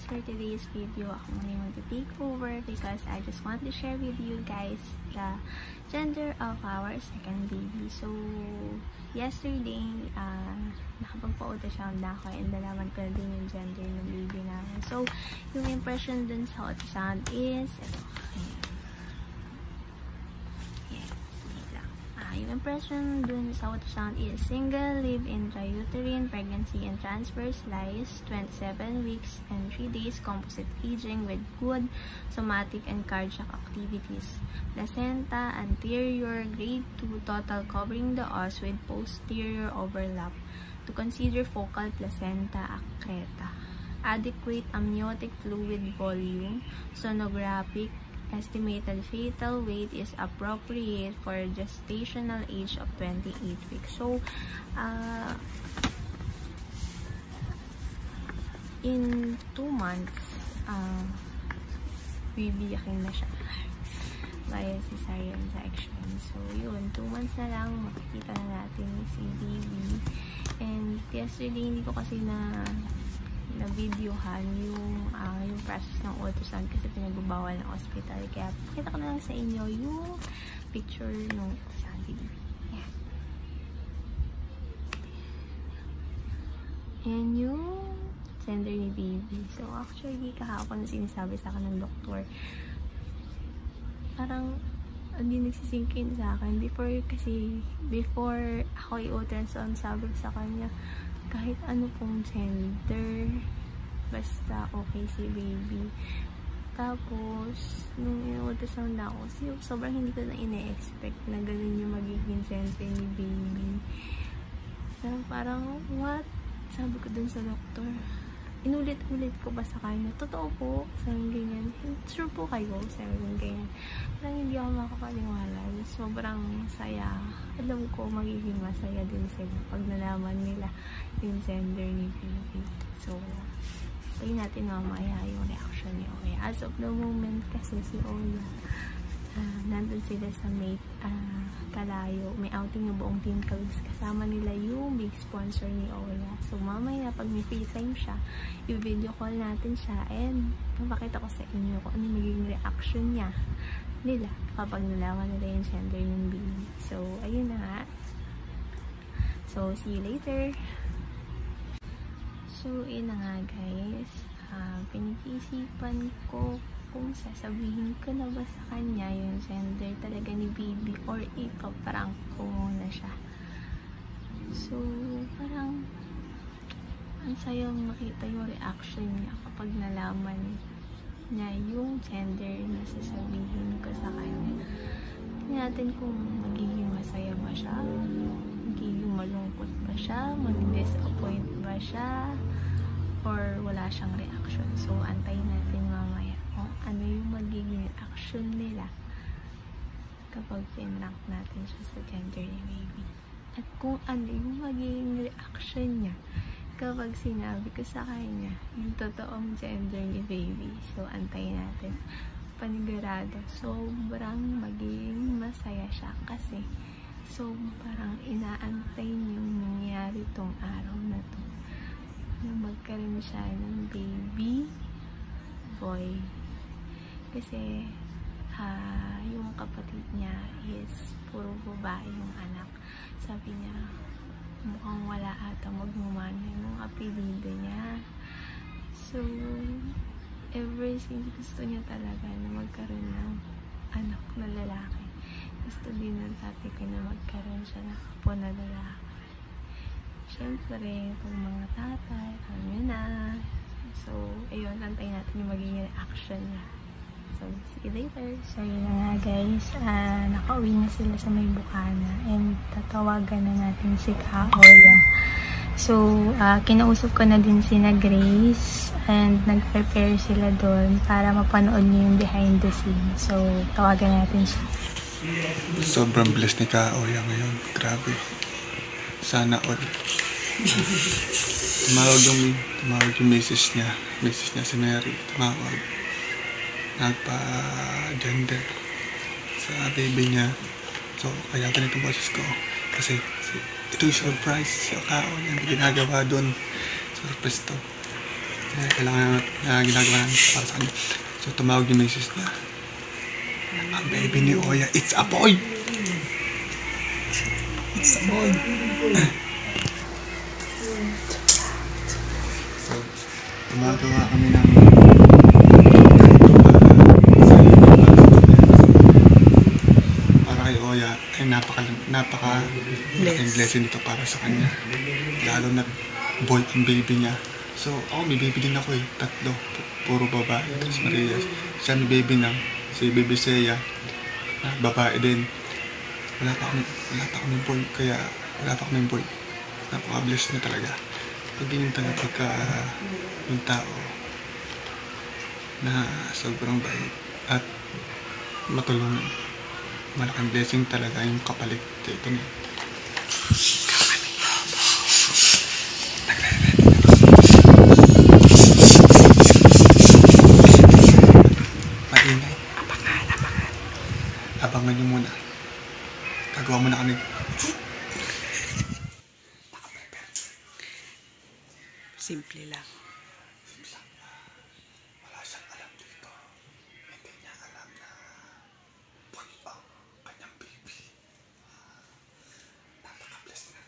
for today's video, ako muna yung mag-take over because I just want to share with you guys the gender of our second baby. So, yesterday, nakapagpa-ultrasound na ako and nalaman ko na din yung gender ng baby namin. So, yung impression dun sa ultrasound is, ito, yung impression dun sa ultrasound is single live intrauterine pregnancy and transfer slice, 27 weeks and 3 days composite aging with good somatic and cardiac activities. Placenta anterior grade 2 total covering the os with posterior overlap. To consider focal placenta accreta. Adequate amniotic fluid volume, sonographic. Estimated fetal weight is appropriate for gestational age of 28 weeks. So, in 2 months, bibiyakin na siya via cesarean section. So, yun, 2 months na lang, makikita na natin si baby. And yesterday, hindi ko kasi na videohan yung process ng ultrasound kasi pinagbabawal ng hospital. Kaya pakita ko na lang sa inyo yung picture ng ultrasound baby. Yan. And yung gender ni baby. So actually, kahapon sinasabi sa akin ng doktor, parang hindi nagsisinkin sa akin. Before ako i-ultrasound, sabi ko sa kanya, kahit ano pong gender, basta okay si baby. Tapos, nung in-ultrasound na ako, sobrang hindi ko na ine-expect na ganun yung magiging gender ni baby. So, parang, what? Sabi ko dun sa doktor. Inulit-ulit ko ba sa kanya? Totoo po. Sabi ganyan. Sure po kayo? Sabi ganyan. Parang hindi ako makapaniwala. Sobrang saya. Alam ko magiging masaya din sila pag nalaman nila yung gender ni baby. So, tayo natin mamaya yung reaction ni Oya. As of the moment kasi si Oya, nandun sila sa Kalayo. May outing yung buong Team Kalugs. Kasama nila yung big sponsor ni Oya. So, mamaya pag may free time siya, i-video call natin siya and mapakita ko sa inyo kung ano magiging reaction nila kapag nalaman nila yung gender ng baby. So, ayun na nga. So, see you later. So, yun na nga guys. Pinag-iisipan ko kung sasabihin ko na ba sa kanya yung gender talaga ni baby or ipaprank ko muna siya. So, parang ang sayang makita yung reaction niya kapag nalaman niya yung gender na sasabihin ko sa kanya. Tingnan natin kung magiging masaya ba siya, magiging malungkot ba siya, mag-disappoint ba siya, or wala siyang reaction. So, antayin natin mamaya kung ano yung magiging reaction nila kapag pinrank natin siya sa gender ni baby. At kung ano yung magiging reaction niya kapag sinabi ko sa kanya yung totoong gender ni baby. So, antayin natin. Panigurado, sobrang magiging masaya siya kasi parang inaantay niyong nangyari tong araw na to. Na magkaroon siya ng baby boy. Kasi yung kapatid niya is puro babae yung anak. Sabi niya, mukhang wala ata magmumano yung apelido niya. So, ever since gusto niya talaga na magkaroon ng anak na lalaki. Gusto din ng tatay ko na magkaroon siya ng apo na lalaki. Siyempre, pag mga tatay, alam nyo na. So, ayun, antayin natin yung magiging reaction niya. So, see you later. So, yun na nga guys. Nakauwi na sila sa may bukana. And tatawagan na natin si Oya. So, kinausap ko na din sina Grace. And nag-prepare sila doon para mapanood niyo yung behind the scenes. So, tawagan natin siya. Sobrang blessed ni Oya ngayon. Grabe. Sana all. Tumawag yung misis niya si Mary, tumawag, nagpa-gender sa baby niya. So, kaya ganitong boses ko kasi ito yung surprise si Kao, yung ginagawa doon. Surprise to. kailangan ginagawa namin para sa kanya. So tumawag yung misis niya. Ang baby ni Oya, it's a boy! It's a boy! So, gumagawa kami ng para kay Oya ay napaka blessing dito para sa kanya. Lalo na boy ang baby niya. So, ako may baby din ako eh. 3. Puro babae. Tapos Maria. Siya may baby na. Si Baby Seya. Babae din. Wala pa kami boy. Kaya, wala pa kami boy. Napaka-bless na talaga. Pag ganyan talaga pagka yung tao na sobrang bait at matulungin. Malaking blessing talaga yung kapalit. Ito na. Abangan nyo muna. Gagawa muna kami. Simple lang. Wala siyang alam dito. Hindi niya alam na boy ang kanyang baby. Napaka-bless na.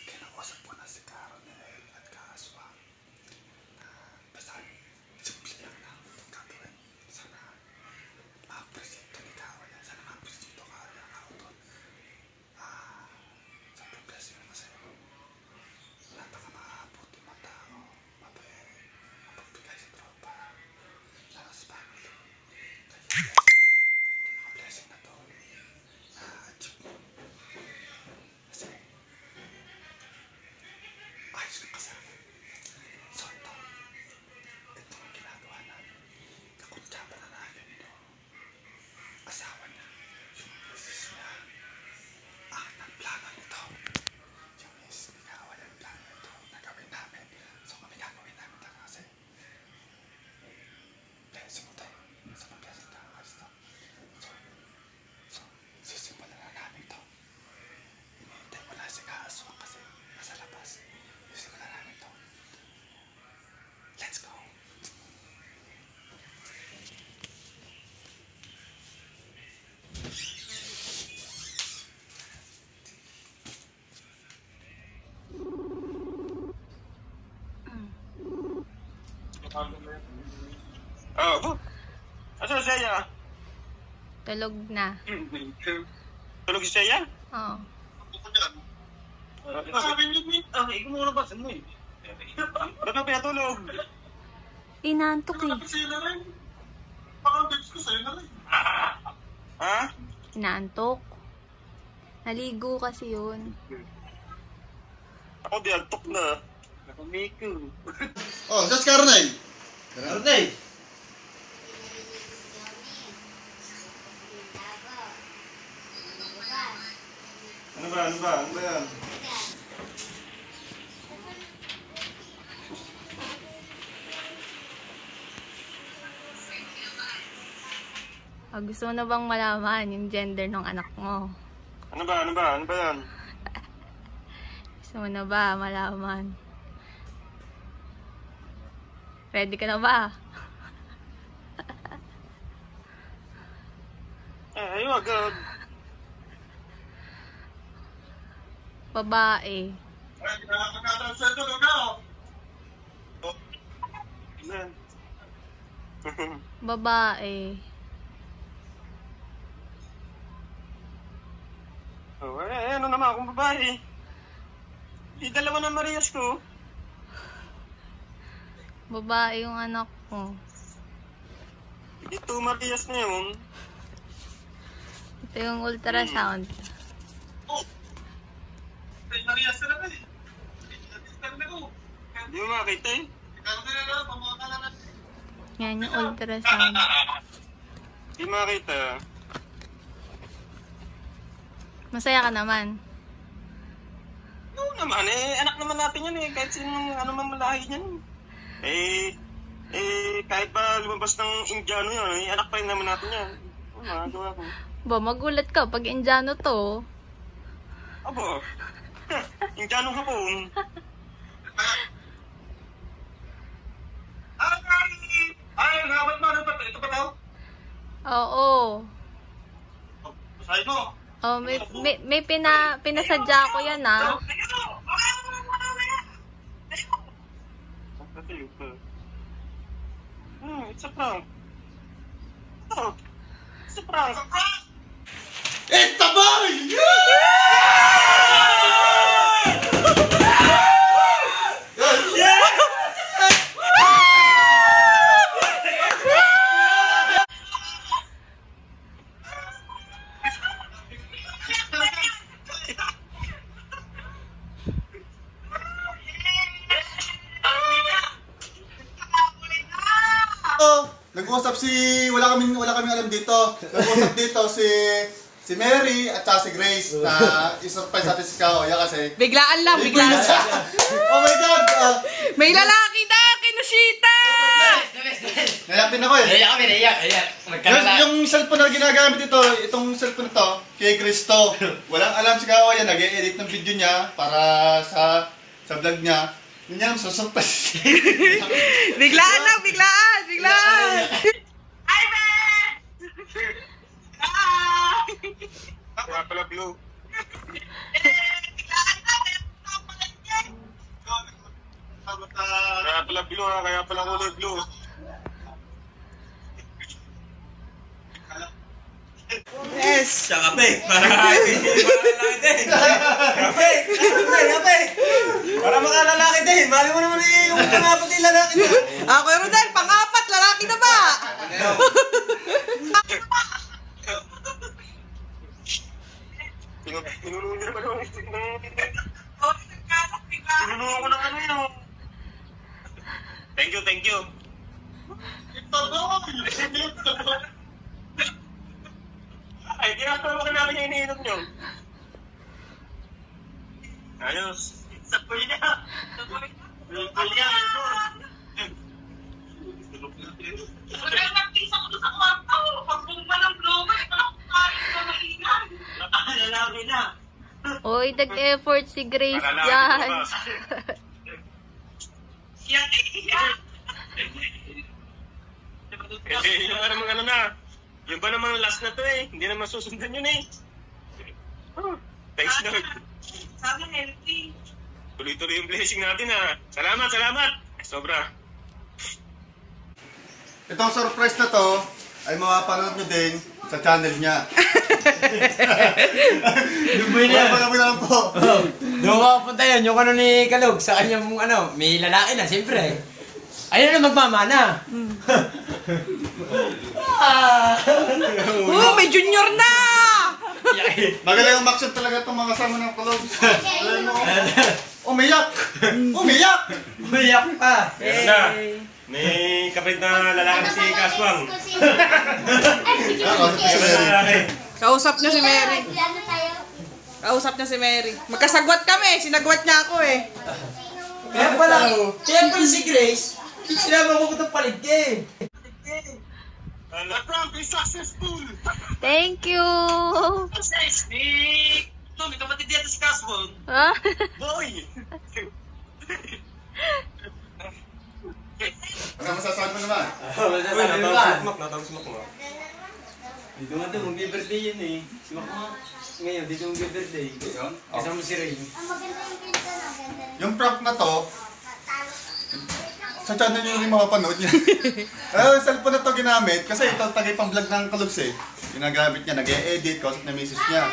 Kinausap ko na si Caronel at Kaswa. Basta simple lang na itong gagawin. Sana ma-appreciate ni Kawa yan. Sana ma-appreciate ka yan ako doon. Sabi bless mo na sa'yo. Napaka-mabuti mo tao. Mapagbigay sa tropa. Lalo sa family. Kaya blessing na to. Na-achieve mo. Kasi ayos na kasama. So ito ang ginagawa namin. Kakuntsaba na namin ito. Asawa niya. Yung misis niya. Ang nagplano nito. Yung misis ni Kawa yung plano nito. Nagawin namin. So kami gagawin namin talaga kasi blessing mo tayo. Sa pag-blessing tayo kasi ito. So sisimulan na namin ito. Hinihintay ko na si Kaswa kasi nasa labas. Sisimulan namin ito. Let's go! Oh, asa si Seya? Tulog na. Tulog si Seya? Oo. Ikaw mo nabasan mo eh. Ba't mo pinatulog? Inantok eh. Ha? Inaantok. Naligo kasi yun. Ako di antok na. Nakamiko. Oh, that's Caronel! Arnay! Ano ba yan? Gusto mo na bang malaman yung gender ng anak mo? Ano ba yan? Gusto mo na ba malaman? Ready ka na ba? Wag. Babae. Babae. Ano naman akong babae? Di dalawa na Marias ko. Babae yung anak ko. Ito Marias na yun. Ito yung ultrasound. Marias na naman eh. Di mo makita eh. Yan yung ultrasound. Di makita. Masaya ka naman. Oo naman eh. Anak naman natin yan eh. Kahit sinong ano man malahi niyan. Kahit pa lumabas ng Indiano yan, anak pa rin naman natin yan. Magagawa ko. Ba, magulat ka pag Indiano to. Abo. Indiano hapon. Ay, nakabot mo. Ito ba daw? Oo. Basahin mo. Oh, may pinasadya ko yan, ah. It's a prank. Oh, it's a prank. It's a boy! Nag-usap wala kaming alam dito. Nag-usap dito si Mary at saka si Grace na isurprise natin si Kaoya kasi Biglaan lang, biglaan. Oh my God! May lalaki na, kinushita! Naiyak din ako eh. Naiyak. Yung cellphone na ginagamit ito, itong cellphone na to, kay Cristo. Walang alam si Kaoya, nag-e-edit ng video niya para sa vlog niya. Yun yan, susurprise. Biglaan lang, biglaan! Hi, man! Kaya pala blue. Kaya pala blue ha, kaya pala kulay blue. Yes! Kape! Para lalaki din! Mali mo naman yung pangapat yung lalaki din! Ako yung Rodel, pang-apat, lalaki na ba? Tinulungan niya naman ako. Tinulungan ko ng ano yun. Thank you. Ay, ginagawa ka namin yung iniinom nyo. Ayos. Sa niya. Wala nagpisa ko sa kwarto. Pagbumba ng global, parang kumain na maingan. Lalaki na. Uy, nag-effort si Grace dyan. Yung ba namang ano na? Yung ba namang last na to eh? Hindi naman susundan yun eh. Thanks Lord. Sabi healthy. Tuloy-tuloy yung blessing natin ha. Salamat. Sobra. Itong surprise na to ay mapapanood nyo din sa channel niya. Yung boy na yan! Lang po. Doon ka punta yun, yung ano ni Kalog, sa kanyang may lalaki na, siyempre. Ayun na magmamana. May junior na! Magaling ang action talaga itong mga kasama ng Kalog. Umiyak! Umiyak pa. Meron na. May kapit na lalaki si Kaswang. Kausap niya si Mary. Magkasagwat kami, sinagwat niya ako eh. Kaya pala si Grace, sinama ko itong paligid. Prank is successful! Thank you! Success! May kapatid dito si Kaswang. Ah? Boy! Ano masasabi mo naman? Natawag si Makmak. Dito nga ito, mag-birthday yun eh. Si Makmak. Ngayon, dito mag-birthday. Kasama si Ray. Yung prank na to, sa channel nyo rin mapapanood niya. Yung cellphone na to ginamit, kasi ito tagay pang vlog ng Kalubs eh. Ginagamit niya, nag-e-edit, kausap na misis niya.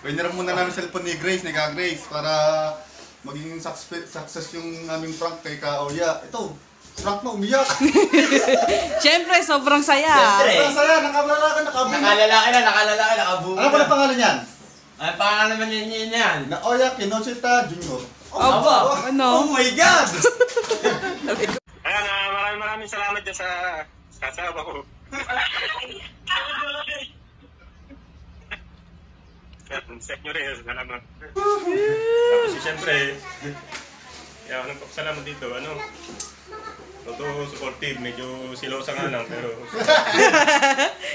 Pwede muna namin cellphone ni Grace, Grace, para maging success yung aming prank kay Kaoya. Ito, prank na umiyak. Siyempre, sobrang saya. Ang saya, nakalalaki, nakabuo. Nakalalaki, nakabuo. Ano pala pangalan niyan? Ano pangalan naman yan? Naoya Kinoshita Jr. Aba! Ano? Oh my God! Ayan, maraming salamat dyan sa asawa ko. Set nyo rin, salamat. Tapos siyempre, kaya ako nagpapasalamat dito, totoo supportive, medyo silosa nga lang, pero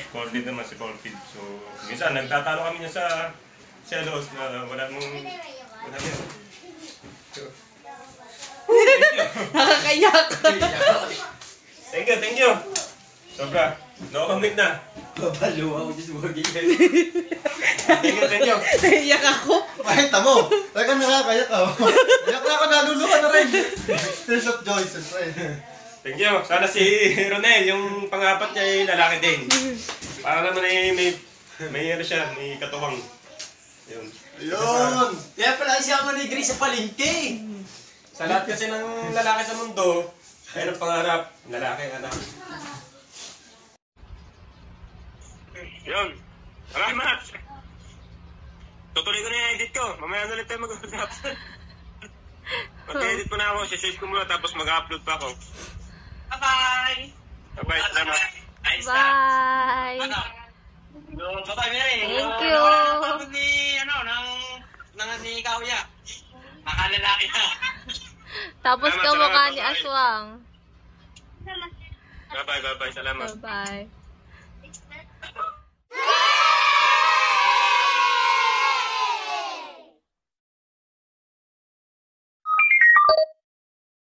supportive naman, supportive. So, minsan nagtatalo kami niya sa selos na wala yun. Nakakayak. Thank you. Sobra. No comment na. Babalo ako dyan sa mga ganyan. Thank you. Naiyak ako. Makita mo. Talagang nakakayak ako. Iyak na ako, naluluha na rin. Tears of joy, siyempre. Thank you. Sana si Ronel, yung pang-apat niya ay lalaki din. Para naman ay may ano siya, may katuwang. Yun. Ayun. Kaya pala siya manigri sa palengke. Sa lahat kasi ng lalaki sa mundo, ay ang pangarap, lalaki, anak. Yun. Salamat. Tutuloy ko na yung edit ko. Mamaya na ulit tayo mag-usap. Mag-edit mo na ako, sisave ko muna tapos mag-upload pa ako. Bye-bye! Bye-bye, salamat. Bye! Bye-bye, Mary. Thank you. Ni Kauya. Nakalalaki na. Tapos kamukha ni Aswang. Bye-bye, salamat. Bye-bye.